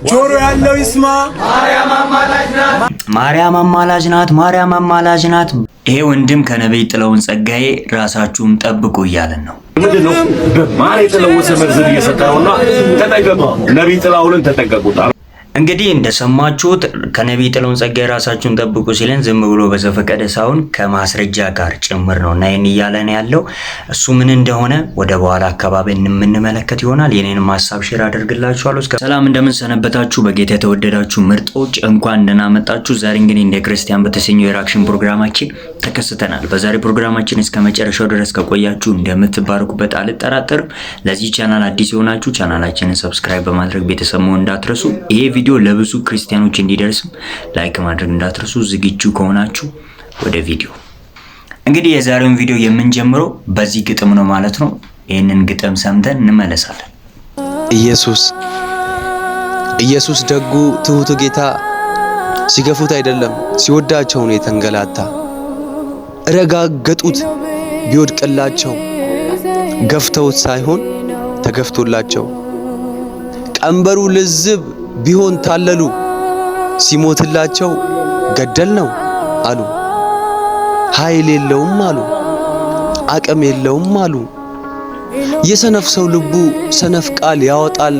ጆሮ ያለው ይስማ። ማርያም አማላጅ ናት። ይሄ ወንድም ከነብይ ጥላሁን ጸጋዬ ራሳችሁን ጠብቁ እያለን ነው። ምንድነው በማር የተለወሰ መርዝ እየሰጣውና ተጠቀሙ። ነብይ ጥላሁንን ተጠቀቁት። እንግዲህ እንደሰማችሁት ከነብይ ጥላሁን ጸጋዬ ራሳችሁን ጠብቁ ሲለን ዝም ብሎ በዘፈቀደ ሳይሆን ከማስረጃ ጋር ጭምር ነውና ይሄን እያለን ያለው እሱ ምን እንደሆነ ወደ በኋላ አካባቢ እንመለከት ይሆናል። የኔንም ሐሳብ ሼር አደርግላችኋለሁ። ሰላም እንደምን ሰነበታችሁ? በጌታ የተወደዳችሁ ምርጦች እንኳን ደህና መጣችሁ። ዛሬ እንግዲህ እንደ ክርስቲያን በተሰኘው የሪአክሽን ፕሮግራማችን ተከስተናል። በዛሬ ፕሮግራማችን እስከ መጨረሻው ድረስ ከቆያችሁ እንደምትባረኩበት አልጠራጠርም። ለዚህ ቻናል አዲስ የሆናችሁ ቻናላችንን ሰብስክራይብ በማድረግ ቤተሰብ መሆን እንዳትረሱ። ይሄ ቪዲዮ ለብዙ ክርስቲያኖች እንዲደርስ ላይክ ማድረግ እንዳትረሱ። ዝግጁ ከሆናችሁ ወደ ቪዲዮ። እንግዲህ የዛሬውን ቪዲዮ የምንጀምረው በዚህ ግጥም ነው ማለት ነው። ይሄንን ግጥም ሰምተን እንመለሳለን። ኢየሱስ ደጉ ትሁቱ ጌታ ሲገፉት አይደለም ሲወዳቸው ነው የተንገላታ። ረጋገጡት ቢወድቅላቸው ገፍተውት ሳይሆን ተገፍቶላቸው። ቀንበሩ ልዝብ ቢሆን ታለሉ ሲሞትላቸው ገደል ነው አሉ። ኃይል የለውም አሉ፣ አቅም የለውም አሉ። የሰነፍ ሰው ልቡ ሰነፍ ቃል ያወጣል።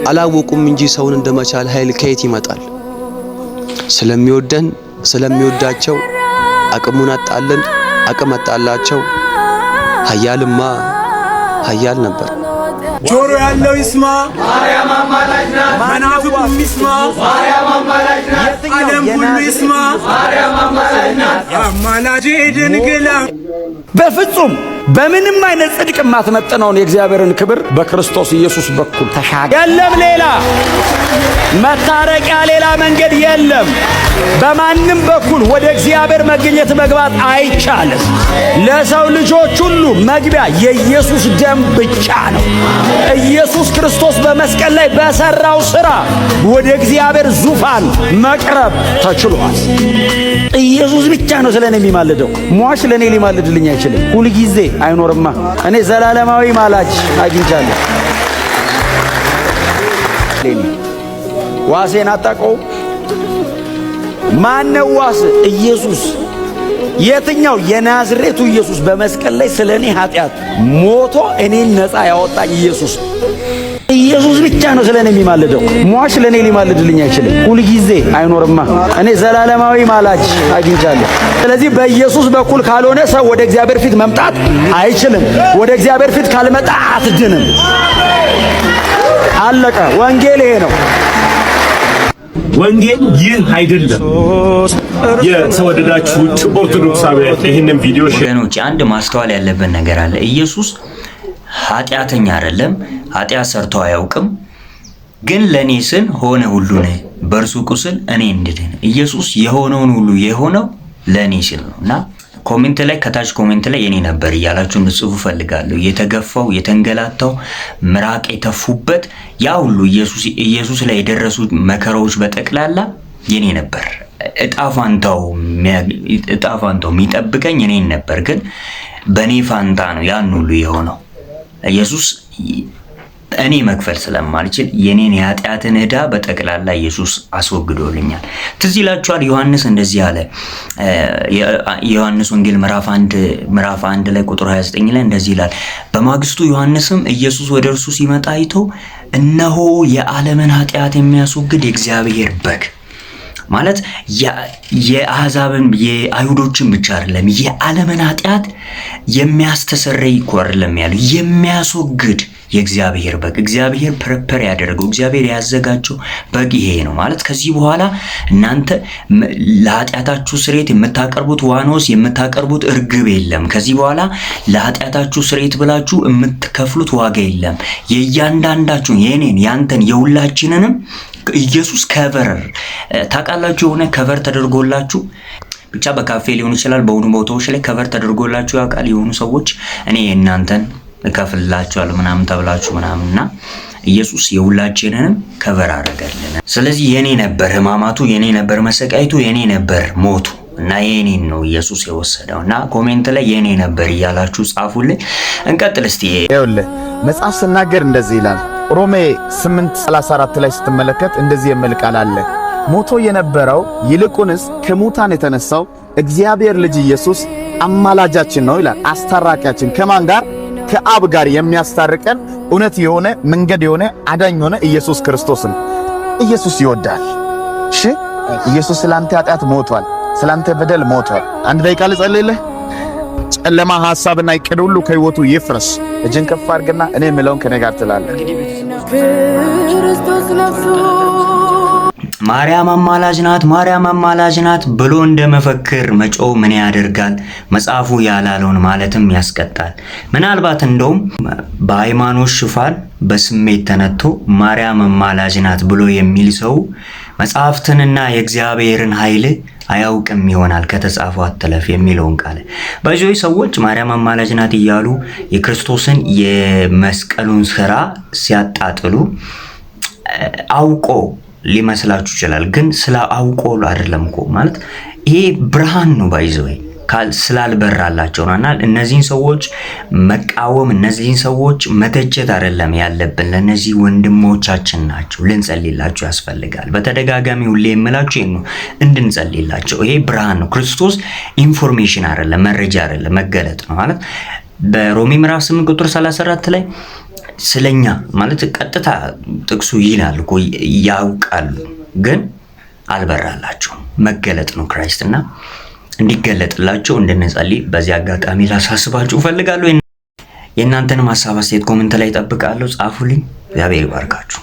አላወቁም እንጂ ሰውን እንደመቻል ኃይል ከየት ይመጣል? ስለሚወዳቸው አቅሙን አጣለን፣ አቅም አጣላቸው። ኃያልማ ኃያል ነበር። ጆሮ ያለው ይስማ። ማርያም አማላጅ ናት። መናፍቁ ይስማ። ማርያም አማላጅ ናት። ዓለም ሁሉ ይስማ። ማርያም አማላጅ ናት። አማላጅ ድንግል በፍጹም በምንም አይነት ጽድቅ ማትመጥነውን የእግዚአብሔርን ክብር በክርስቶስ ኢየሱስ በኩል ተሻገረ። የለም ሌላ መታረቂያ፣ ሌላ መንገድ የለም። በማንም በኩል ወደ እግዚአብሔር መገኘት መግባት አይቻልም። ለሰው ልጆች ሁሉ መግቢያ የኢየሱስ ደም ብቻ ነው። ኢየሱስ ክርስቶስ በመስቀል ላይ በሰራው ሥራ ወደ እግዚአብሔር ዙፋን መቅረብ ተችሏል። ኢየሱስ ብቻ ነው ስለኔ የሚማልደው። ሟች ለኔ ሊማልድልኝ አይችልም። ሁሉ ጊዜ አይኖርማ። እኔ ዘላለማዊ ማላጅ አግኝቻለሁ። ዋሴን አጣቀው ማነው ዋስ? ኢየሱስ። የትኛው? የናዝሬቱ ኢየሱስ በመስቀል ላይ ስለኔ ኃጢአት ሞቶ እኔን ነፃ ያወጣኝ ኢየሱስ። ኢየሱስ ብቻ ነው ስለኔ የሚማልደው። ሟች ለኔ ሊማልድልኝ አይችልም። ሁሉ ጊዜ አይኖርማ። እኔ ዘላለማዊ ማላጅ አግኝቻለሁ። ስለዚህ በኢየሱስ በኩል ካልሆነ ሰው ወደ እግዚአብሔር ፊት መምጣት አይችልም። ወደ እግዚአብሔር ፊት ካልመጣ አትድንም። አለቀ። ወንጌል ይሄ ነው። ወንጌል ይህ አይደለም። የተወደዳችሁ ኦርቶዶክሳውያን ይህንን ቪዲዮ ወገኖች አንድ ማስተዋል ያለበት ነገር አለ። ኢየሱስ ኃጢአተኛ አይደለም። ኃጢአት ሰርቶ አያውቅም። ግን ለኔ ስል ሆነ ሁሉን በእርሱ ቁስል እኔ እንድድን። ኢየሱስ የሆነውን ሁሉ የሆነው ለኔ ሲል ነውና ኮሜንት ላይ ከታች ኮሜንት ላይ የኔ ነበር እያላችሁ እንድጽፉ ፈልጋለሁ። የተገፋው የተንገላታው ምራቅ የተፉበት ያ ሁሉ ኢየሱስ ላይ የደረሱ መከራዎች በጠቅላላ የኔ ነበር። እጣፋንታው የሚጠብቀኝ እኔን ነበር። ግን በኔ ፋንታ ነው ያን ሁሉ የሆነው። ኢየሱስ እኔ መክፈል ስለማልችል የኔን የኃጢአትን ዕዳ በጠቅላላ ኢየሱስ አስወግዶልኛል። ትዝ ይላችኋል ዮሐንስ እንደዚህ አለ። የዮሐንስ ወንጌል ምዕራፍ 1 ላይ ቁጥር 29 ላይ እንደዚህ ይላል። በማግስቱ ዮሐንስም ኢየሱስ ወደ እርሱ ሲመጣ አይቶ እነሆ የዓለምን ኃጢአት የሚያስወግድ የእግዚአብሔር በግ ማለት የአሕዛብን የአይሁዶችን ብቻ አይደለም፣ የዓለምን ኃጢአት የሚያስተሰርይ እኮ አይደለም ያለው፣ የሚያስወግድ የእግዚአብሔር በግ። እግዚአብሔር ፕሪፐር ያደረገው እግዚአብሔር ያዘጋጀው በግ ይሄ ነው ማለት። ከዚህ በኋላ እናንተ ለኃጢአታችሁ ስርየት የምታቀርቡት ዋኖስ የምታቀርቡት እርግብ የለም። ከዚህ በኋላ ለኃጢአታችሁ ስርየት ብላችሁ የምትከፍሉት ዋጋ የለም። የእያንዳንዳችሁ የኔን ያንተን የሁላችንንም ኢየሱስ ከቨር ታውቃላችሁ። የሆነ ከቨር ተደርጎላችሁ ብቻ በካፌ ሊሆን ይችላል፣ በሆኑ ቦታዎች ላይ ከቨር ተደርጎላችሁ ያውቃል። የሆኑ ሰዎች እኔ እናንተን እከፍልላችኋለሁ ምናምን ተብላችሁ ምናምንና ኢየሱስ የሁላችንንም ከቨር አደረገልን። ስለዚህ የኔ ነበር ሕማማቱ፣ የኔ ነበር መሰቃየቱ፣ የኔ ነበር ሞቱ እና የኔን ነው ኢየሱስ የወሰደውና ኮሜንት ላይ የኔ ነበር እያላችሁ ጻፉልኝ። እንቀጥል እስቲ። ይኸውልህ መጽሐፍ ሲናገር እንደዚህ ይላል፣ ሮሜ 8:34 ላይ ስትመለከት እንደዚህ የሚል ቃል አለ። ሞቶ የነበረው ይልቁንስ ከሙታን የተነሳው እግዚአብሔር ልጅ ኢየሱስ አማላጃችን ነው ይላል። አስታራቂያችን ከማን ጋር? ከአብ ጋር የሚያስታርቀን እውነት የሆነ መንገድ የሆነ አዳኝ የሆነ ኢየሱስ ክርስቶስን ኢየሱስ ይወዳል። እሺ ኢየሱስ ስላንተ ኃጢአት ሞቷል፣ ስላንተ በደል ሞቷል። አንድ ደቂቃ ልጸልይልህ። ጨለማ ሐሳብና እቅድ ሁሉ ከህይወቱ ይፍረስ። እጅን ከፍ አድርግና እኔ የምለውን ከኔ ጋር ትላለህ። ማርያም አማላጅ ናት፣ ማርያም አማላጅ ናት ብሎ እንደ መፈክር መጮህ ምን ያደርጋል? መጽሐፉ ያላለውን ማለትም ያስቀጣል። ምናልባት እንደውም በሃይማኖት ሽፋን በስሜት ተነጥቶ ማርያም አማላጅ ናት ብሎ የሚል ሰው መጽሐፍትንና የእግዚአብሔርን ኃይል አያውቅም ይሆናል። ከተጻፈው አትለፍ የሚለውን ቃል በዚህ ሰዎች ማርያም አማላጅ ናት እያሉ የክርስቶስን የመስቀሉን ስራ ሲያጣጥሉ አውቆ ሊመስላችሁ ይችላል። ግን ስለ አውቆ አይደለም እኮ ማለት ይሄ ብርሃን ነው ባይዘው ስላልበራላቸው ነውና እነዚህን ሰዎች መቃወም እነዚህን ሰዎች መተቸት አይደለም ያለብን። ለነዚህ ወንድሞቻችን ናቸው፣ ልንጸልይላቸው ያስፈልጋል። በተደጋጋሚ ሁሌ የምላችሁ ነው እንድንጸልይላቸው። ይሄ ብርሃን ነው። ክርስቶስ ኢንፎርሜሽን አይደለም፣ መረጃ አይደለም፣ መገለጥ ነው ማለት በሮሜ ምዕራፍ 8 ቁጥር 34 ላይ ስለኛ ማለት ቀጥታ ጥቅሱ ይላል እኮ ያውቃሉ፣ ግን አልበራላቸውም። መገለጥ ነው ክርስትና እንዲገለጥላቸው እንድንጸልይ በዚህ አጋጣሚ ላሳስባችሁ ፈልጋለሁ። የእናንተንም ሐሳብ አስተያየት ኮሜንት ላይ እጠብቃለሁ። ጻፉልኝ። እግዚአብሔር ይባርካችሁ።